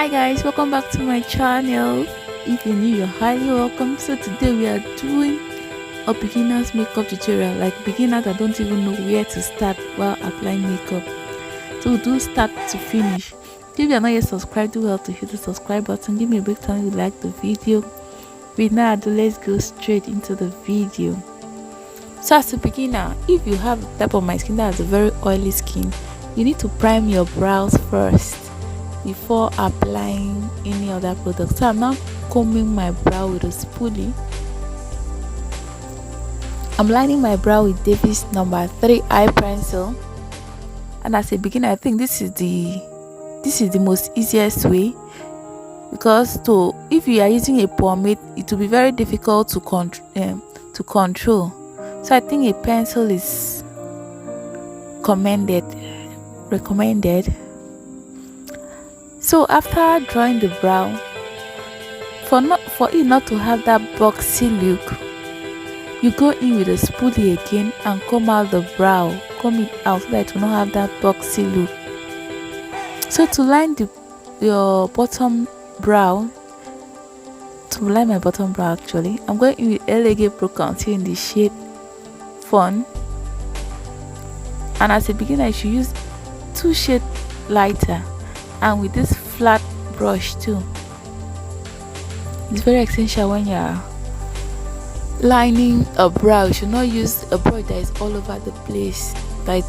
Hi guys, welcome back to my channel. If you're new, you're highly welcome. So today we are doing a beginner's makeup tutorial, like beginners that don't even know where to start while applying makeup. So we'll do start to finish. If you're not yet subscribed, do well to hit the subscribe button. Give me a big thumbs if you like the video. Without ado, let's go straight into the video. So as a beginner, if you have the type of my skin that has a very oily skin, you need to prime your brows first before applying any other product. So I'm now combing my brow with a spoolie. I'm lining my brow with Davis number 3 eye pencil, and as a beginner I think this is the most easiest way, because if you are using a pomade it will be very difficult to control. So I think a pencil is recommended. So after drawing the brow, for it not to have that boxy look, you go in with a spoolie again and comb out the brow, comb it out so that it will not have that boxy look. So to line your bottom brow, my bottom brow actually, I'm going in with LA Pro Concealer in the shade Fun. And as a beginner you should use 2 shades lighter, and with this flat brush too. It's very essential when you're lining a brow. You should not use a brush that is all over the place, that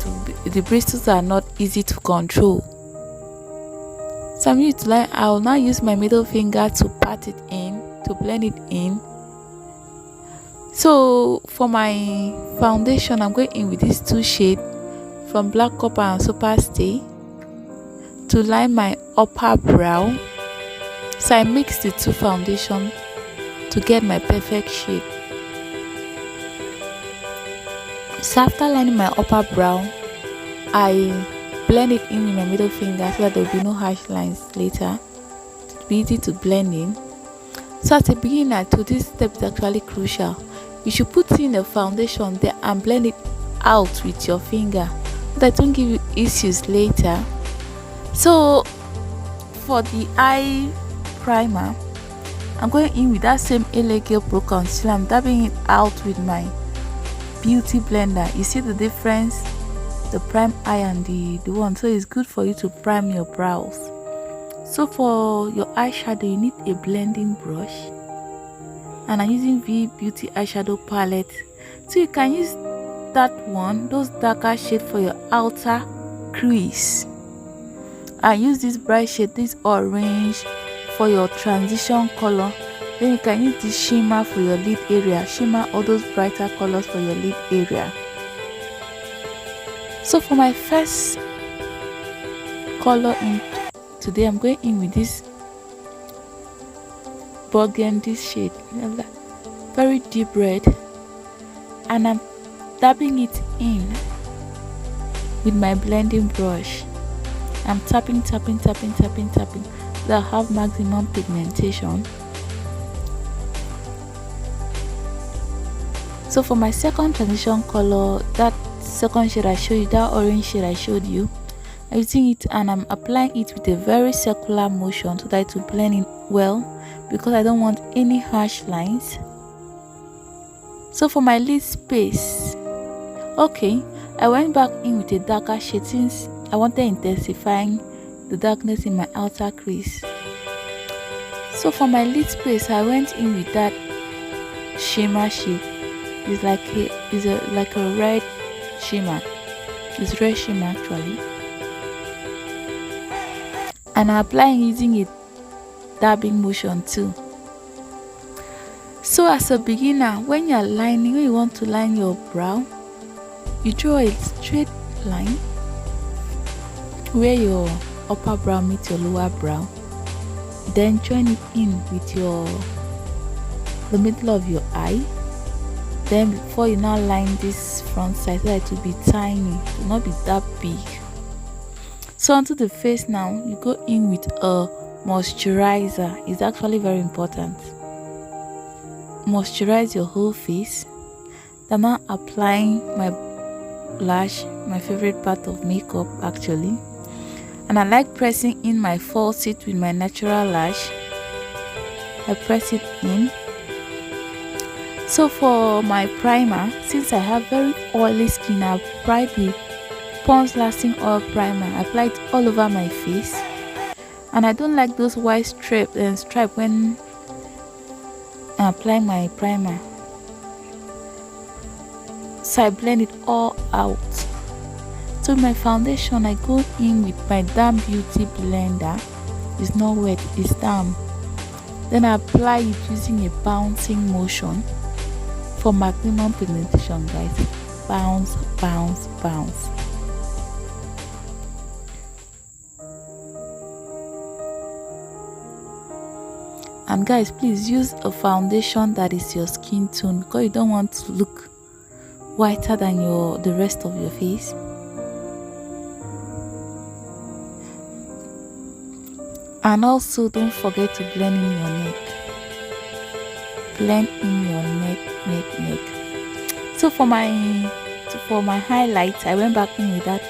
the bristles are not easy to control. So I'm used to line. I will now use my middle finger to pat it in, to blend it in. So for my foundation, I'm going in with these 2 shades from Black Copper and Super Stay to line my upper brow. So I mix the 2 foundation to get my perfect shade. So after lining my upper brow, I blend it in with my middle finger so that there will be no harsh lines later. It will be easy to blend in. So as a beginner, this step is actually crucial. You should put in the foundation there and blend it out with your finger so that it won't give you issues later. So for the eye primer, I'm going in with that same LA Pro Concealer. I'm dabbing it out with my beauty blender. You see the difference, the prime eye and the one. So it's good for you to prime your brows. So for your eyeshadow, you need a blending brush, and I'm using V Beauty eyeshadow palette. So you can use that one, those darker shades for your outer crease. I use this bright shade, this orange, for your transition color. Then you can use this shimmer for your lid area. Shimmer all those brighter colors for your lid area. So for my first color in today, I'm going in with this burgundy shade, very deep red, and I'm dabbing it in with my blending brush. I'm tapping so that I have maximum pigmentation. So for my second transition color, that second shade I showed you, that orange shade I showed you, I'm using it and I'm applying it with a very circular motion so that it will blend in well, because I don't want any harsh lines. So for my lid space, okay, I went back in with a darker shade since I wanted intensifying the darkness in my outer crease. So for my lid space, I went in with that shimmer shade. It's like a red shimmer. It's red shimmer actually. And I'm applying using a dabbing motion too. So as a beginner, when you want to line your brow, you draw a straight line where your upper brow meets your lower brow, then join it in with the middle of your eye. Then before you now line this front side, so that it will be tiny, it will not be that big. So onto the face now, you go in with a moisturizer. It's actually very important. Moisturize your whole face. Then I'm applying my blush, my favorite part of makeup actually. And I like pressing in my false teeth with my natural lash. I press it in. So for my primer, since I have very oily skin, I apply the Pond's Lasting Oil Primer. I apply it all over my face. And I don't like those white stripe when I apply my primer. So I blend it all out. So my foundation, I go in with my damp beauty blender. It's not wet, it's damp. Then I apply it using a bouncing motion for maximum pigmentation, guys. Bounce, bounce, bounce. And guys, please use a foundation that is your skin tone, because you don't want to look whiter than the rest of your face. And also don't forget to blend in your neck. Blend in your neck. So for my highlights, I went back in with that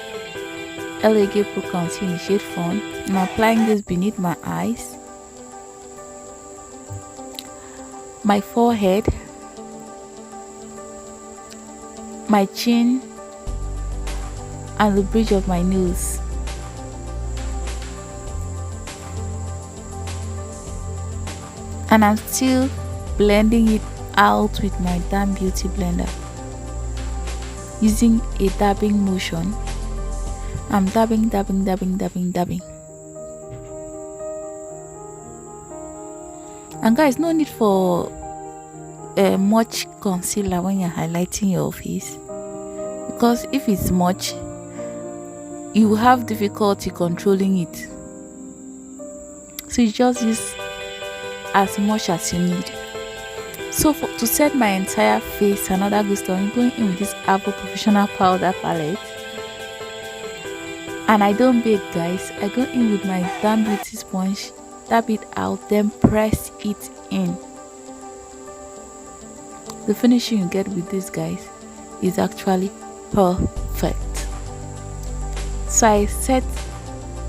LA Pro Concealer in shade Fawn. I'm applying this beneath my eyes, my forehead, my chin, and the bridge of my nose. And I'm still blending it out with my damp beauty blender using a dabbing motion. I'm dabbing. And guys, no need for much concealer when you're highlighting your face, because if it's much, you will have difficulty controlling it. So you just use as much as you need. So to set my entire face, another good story, I'm going in with this Apple Professional Powder Palette. And I don't bake, guys. I go in with my damp beauty sponge, dab it out, then press it in. The finishing you get with this, guys, is actually perfect. So I set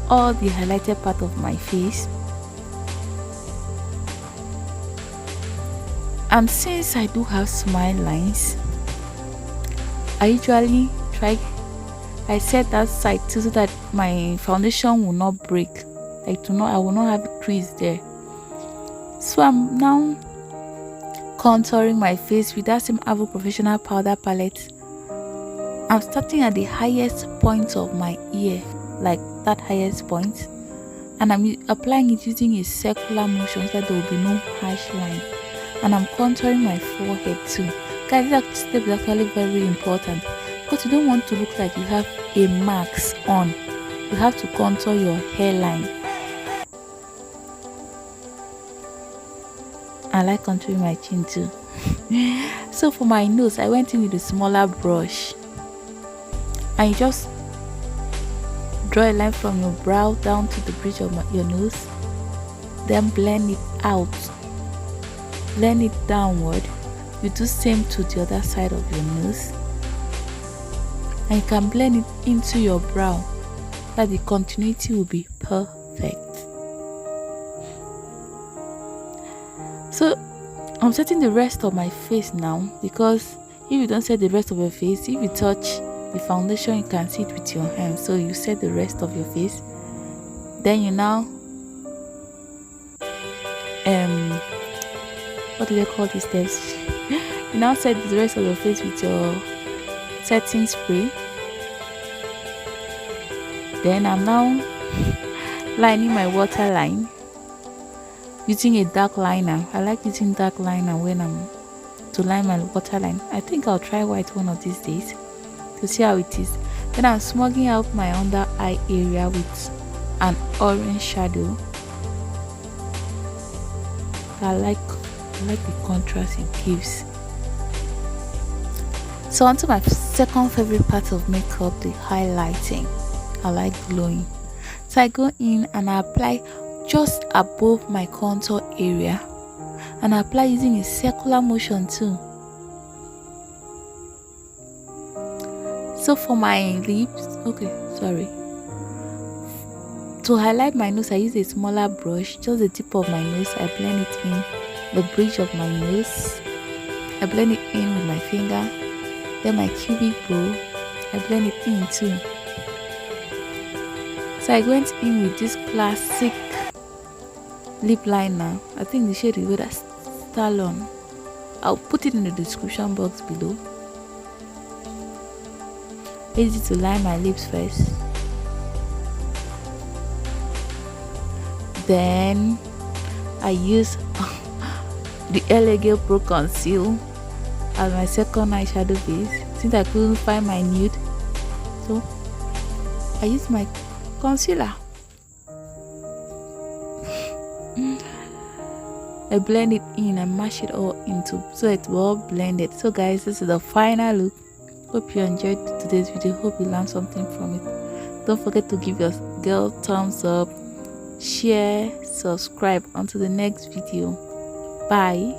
all the highlighted part of my face. And since I do have smile lines, I usually I set that side too, so that my foundation will not break. I will not have a crease there. So I'm now contouring my face with that same Apple Professional Powder Palette. I'm starting at the highest point of my ear, like that highest point, and I'm applying it using a circular motion so that there will be no harsh line. And I'm contouring my forehead too. Guys, this step is actually very important, because you don't want to look like you have a marks on. You have to contour your hairline. I like contouring my chin too. So for my nose, I went in with a smaller brush, and you just draw a line from your brow down to the bridge of your nose, then blend it out. Blend it downward. You do same to the other side of your nose, and you can blend it into your brow, that the continuity will be perfect. So I'm setting the rest of my face now, because if you don't set the rest of your face, if you touch the foundation, you can see it with your hands. So you set the rest of your face, then you now what do they call these steps? You now set the rest of your face with your setting spray. Then I'm now lining my waterline using a dark liner. I like using dark liner when I'm to line my waterline. I think I'll try white one of these days to see how it is. Then I'm smudging out my under eye area with an orange shadow. I like the contrast it gives. So onto my second favorite part of makeup, the highlighting. I like glowing. So I go in and I apply just above my contour area, and I apply using a circular motion too. So for my lips, To highlight my nose, I use a smaller brush, just the tip of my nose. I blend it in the bridge of my nose. I blend it in with my finger. Then my cubic bow, I blend it in too. So I went in with this classic lip liner. I think the shade is with a Stallone. I'll put it in the description box below. Easy to line my lips first. Then I use the LA Pro Conceal as my second eyeshadow base since I couldn't find my nude. So I use my concealer. I blend it in and mash it all into so it's all blended. So guys, this is the final look. Hope you enjoyed today's video. Hope you learned something from it. Don't forget to give your girl thumbs up, share, subscribe. Until the next video. Bye.